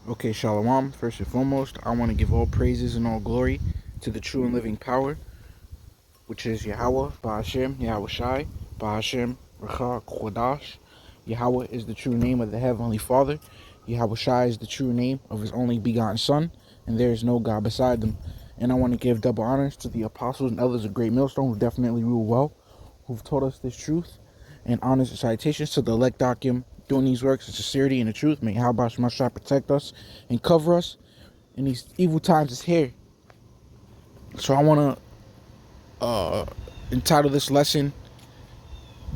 Okay, Shalom. First and foremost, I want to give all praises and all glory to the true and living power, which is Yahweh, Ba'ashem, Yahweh Shai, Ba'ashem, Racha, Kodash. Yahweh is the true name of the Heavenly Father. Yahweh Shai is the true name of His only begotten Son, and there is no God beside them. And I want to give double honors to the apostles and elders of Great Millstone who definitely rule well, who've taught us this truth, and honors and citations to the elect Akim doing these works in sincerity and the truth. May Yahweh Shai protect us and cover us in these evil times is here. So I want to entitle this lesson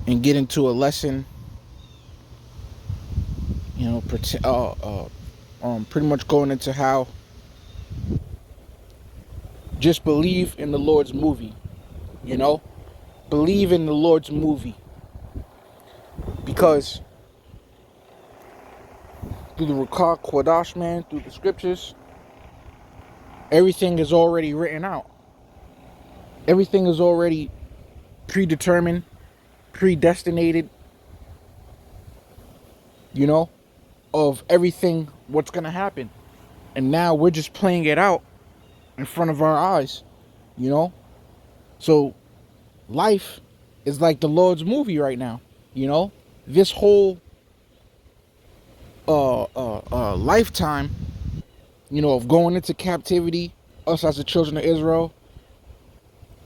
and get into a lesson, pretty much going into how just believe in the Lord's movie, believe in the Lord's movie, because through the Rakah Kodash, man, through the scriptures, everything is already written out. Everything is already predetermined, predestinated, of everything, what's going to happen. And now we're just playing it out in front of our eyes, So life is like the Lord's movie right now, This whole lifetime, of going into captivity, us as the children of Israel,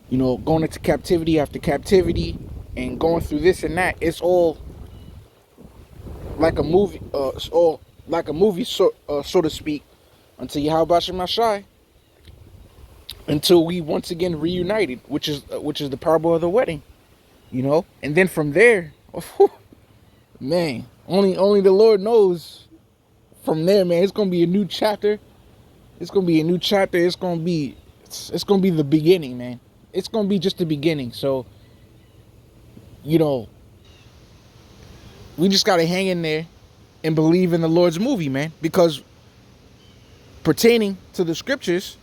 going into captivity after captivity and going through this and that. It's all like a movie, so to speak, until Yahweh Shai, until we once again reunited, which is the parable of the wedding, and then from there, man, only the Lord knows. From there, man, it's gonna be a new chapter. It's gonna be the beginning, man. It's gonna be just the beginning. So, we just gotta hang in there and believe in the Lord's movie, man. Because pertaining to the scriptures,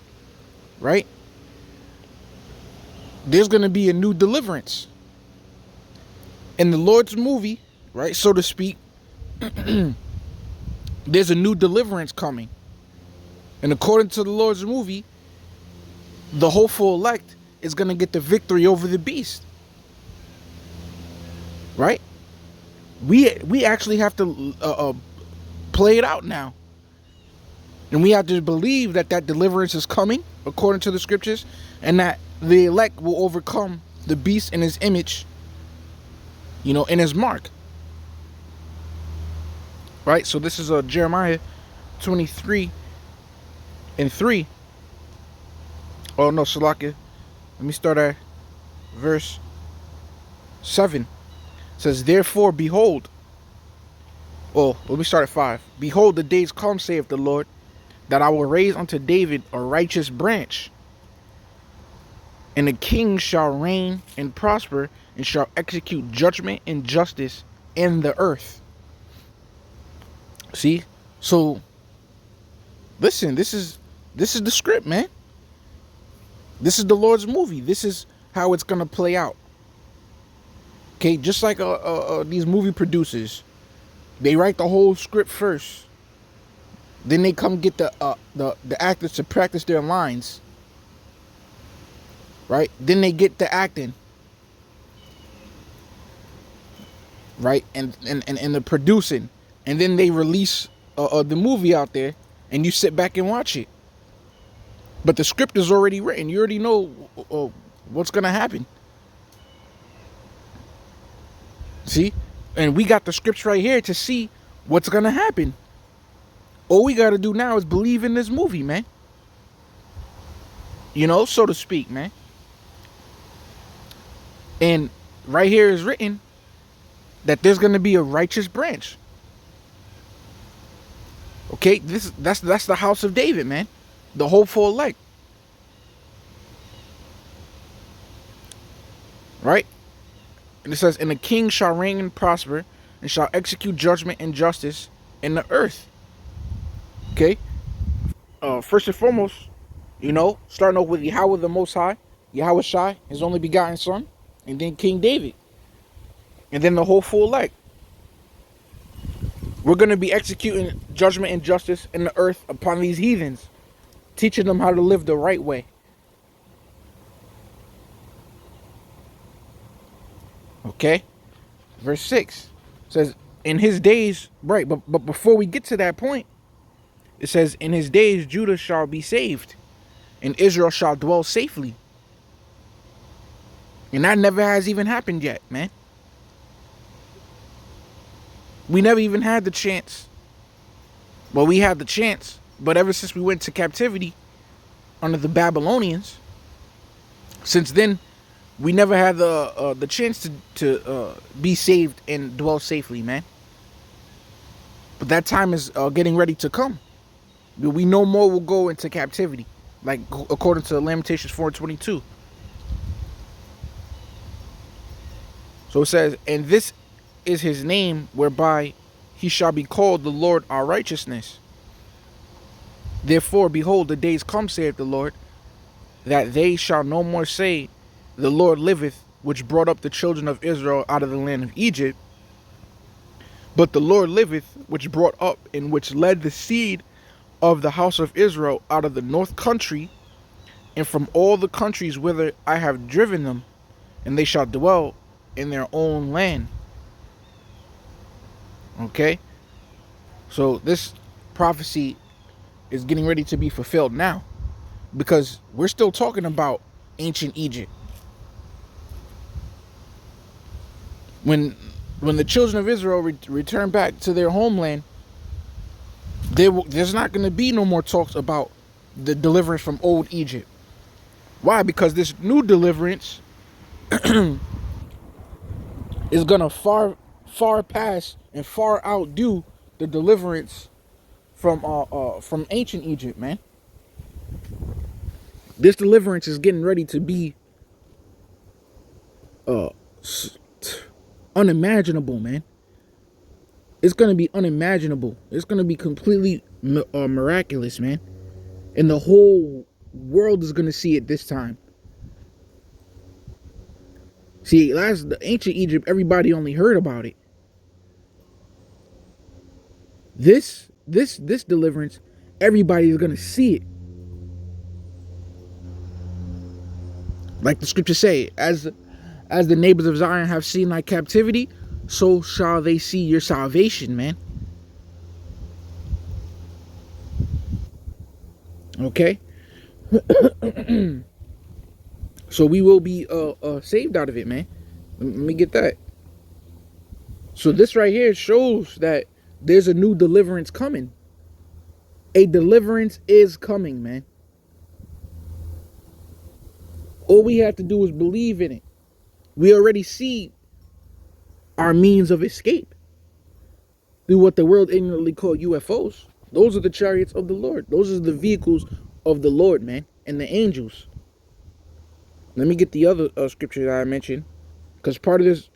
right? There's gonna be a new deliverance in the Lord's movie, right? So to speak. There's a new deliverance coming, and according to the Lord's movie, the hopeful elect is gonna get the victory over the beast, right? We actually have to play it out now, and we have to believe that deliverance is coming according to the scriptures, and that the elect will overcome the beast in his image, in his mark. Right, so this is Jeremiah 23:3. Oh no, Salakia. Let me start at verse 7. It says, therefore, behold. Oh, let me start at 5. Behold, the days come, saith the Lord, that I will raise unto David a righteous branch, and the king shall reign and prosper, and shall execute judgment and justice in the earth. See, so listen, this is the script, man. This is the Lord's movie. This is how it's gonna play out. Okay, just like these movie producers, they write the whole script first, then they come get the actors to practice their lines, right? Then they get the acting, right, and the producing. And then they release the movie out there, and you sit back and watch it. But the script is already written. You already know what's going to happen. See? And we got the scripts right here to see what's going to happen. All we got to do now is believe in this movie, man. So to speak, man. And right here is written that there's going to be a righteous branch. Okay, that's the house of David, man. The hopeful elect. Right? And it says, and the king shall reign and prosper, and shall execute judgment and justice in the earth. Okay? First and foremost, starting off with Yahweh the Most High, Yahweh Shai, his only begotten son, and then King David. And then the hopeful elect. We're going to be executing judgment and justice in the earth upon these heathens, teaching them how to live the right way. Okay? Verse 6 says, in his days, right, but before we get to that point, it says, in his days Judah shall be saved, and Israel shall dwell safely. And that never has even happened yet, man. We never even had the chance. Well, we had the chance, but ever since we went to captivity under the Babylonians, since then, we never had the chance to be saved and dwell safely, man. But that time is getting ready to come. We no more will go into captivity, like according to Lamentations 4:22. So it says, and this is his name whereby he shall be called the Lord our righteousness. Therefore, behold, the days come, saith the Lord, that they shall no more say, the Lord liveth, which brought up the children of Israel out of the land of Egypt. But the Lord liveth, which brought up and which led the seed of the house of Israel out of the north country, and from all the countries whither I have driven them, and they shall dwell in their own land. Okay? So this prophecy is getting ready to be fulfilled now, because we're still talking about ancient Egypt. When the children of Israel return back to their homeland, there's not going to be no more talks about the deliverance from old Egypt. Why? Because this new deliverance is going to far pass and far outdo the deliverance from ancient Egypt, man. This deliverance is getting ready to be unimaginable, man. It's going to be unimaginable. It's going to be completely miraculous, man. And the whole world is going to see it this time. See, the ancient Egypt, everybody only heard about it. This deliverance, everybody is going to see it. Like the scriptures say, as the neighbors of Zion have seen thy captivity, so shall they see your salvation, man. Okay? So we will be saved out of it, man. Let me get that. So this right here shows that there's a new deliverance coming. A deliverance is coming, man. All we have to do is believe in it. We already see our means of escape through what the world ignorantly call UFOs. Those are the chariots of the Lord. Those are the vehicles of the Lord, man, and the angels. Let me get the other scripture that I mentioned, because part of this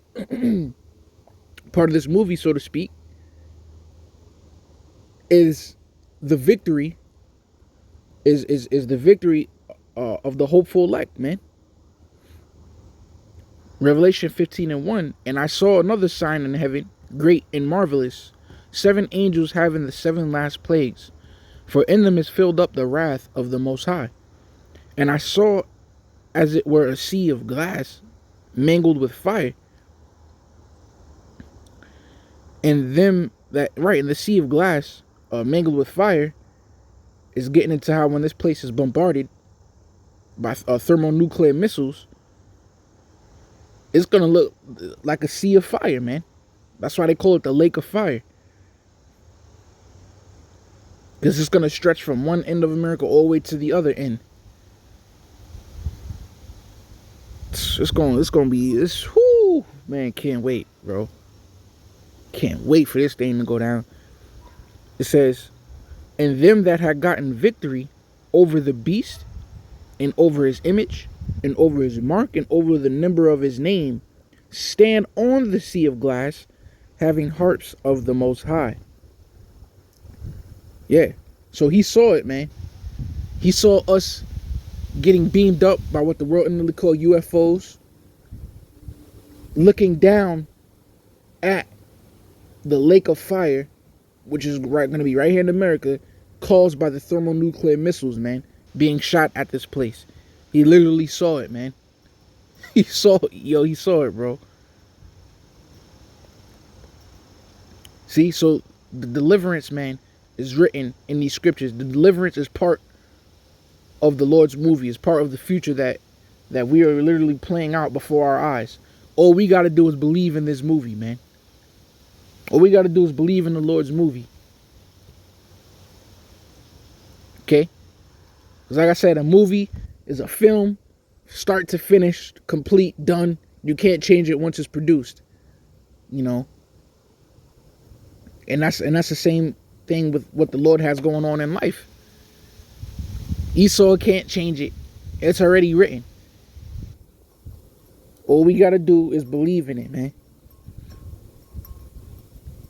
movie, so to speak, is the victory. Is the victory of the hopeful elect, man. Revelation 15:1, and I saw another sign in heaven, great and marvelous, 7 angels having the 7 last plagues, for in them is filled up the wrath of the Most High. And I saw, as it were, a sea of glass mingled with fire, and them that, right, in the sea of glass mingled with fire is getting into how when this place is bombarded by thermonuclear missiles, it's going to look like a sea of fire, man. That's why they call it the lake of fire. Because it's going to stretch from one end of America all the way to the other end. It's going to be this. Whoo, man, can't wait, bro. Can't wait for this thing to go down. It says, and them that had gotten victory over the beast and over his image and over his mark and over the number of his name stand on the sea of glass, having harps of the Most High. Yeah, so he saw it, man. He saw us getting beamed up by what the world initially called UFOs, looking down at the lake of fire which is going to be right here in America, caused by the thermonuclear missiles, man, being shot at this place. He literally saw it, man. He saw it, bro. See, so the deliverance, man, is written in these scriptures. The deliverance is part of the Lord's movie. It's part of the future that we are literally playing out before our eyes. All we got to do is believe in this movie, man. All we got to do is believe in the Lord's movie. Okay? Because like I said, a movie is a film, start to finish, complete, done. You can't change it once it's produced. You know? And that's the same thing with what the Lord has going on in life. Esau can't change it. It's already written. All we got to do is believe in it, man.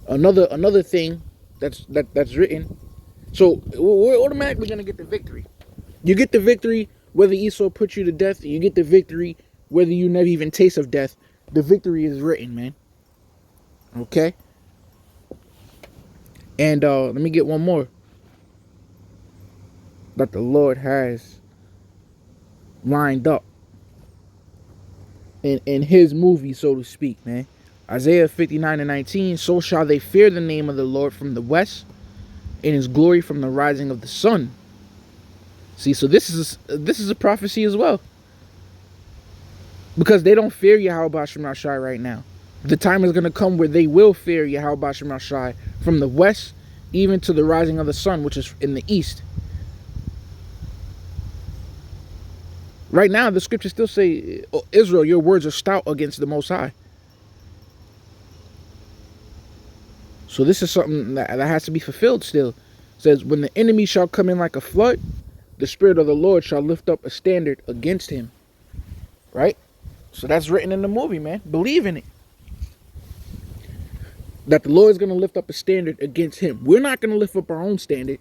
Another thing that's written. So we're automatically going to get the victory. You get the victory whether Esau puts you to death. You get the victory whether you never even taste of death. The victory is written, man. Okay? And let me get one more that the Lord has lined up in his movie, so to speak, man. Isaiah 59:19, so shall they fear the name of the Lord from the west, and his glory from the rising of the sun. See, so this is a prophecy as well. Because they don't fear Yahweh Ba'ashem Rashai right now. The time is going to come where they will fear Yahweh Ba'ashem Rashai from the west, even to the rising of the sun, which is in the east. Right now, the scriptures still say, oh, Israel, your words are stout against the Most High. So this is something that has to be fulfilled still. It says, when the enemy shall come in like a flood, the Spirit of the Lord shall lift up a standard against him. Right? So that's written in the movie, man. Believe in it. That the Lord is going to lift up a standard against him. We're not going to lift up our own standard.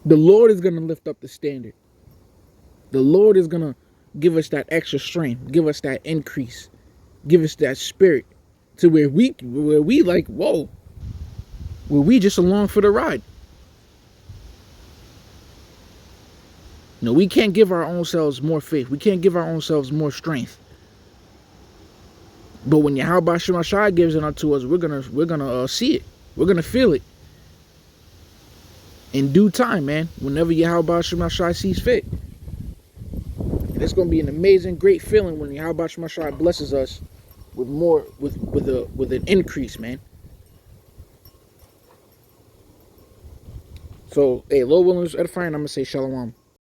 The Lord is going to lift up the standard. The Lord is going to give us that extra strength, give us that increase, give us that spirit to where we like, whoa, where we just along for the ride. No, we can't give our own selves more faith. We can't give our own selves more strength. But when Yahweh Ba'ashem Rashai gives it unto us, we're gonna see it. We're gonna feel it in due time, man. Whenever Yahweh Ba'ashem Rashai sees fit, and it's gonna be an amazing, great feeling when Yahweh Ba'ashem Rashai blesses us with more, with an increase, man. So, hey, Lord willing, edifying. I'm gonna say shalom.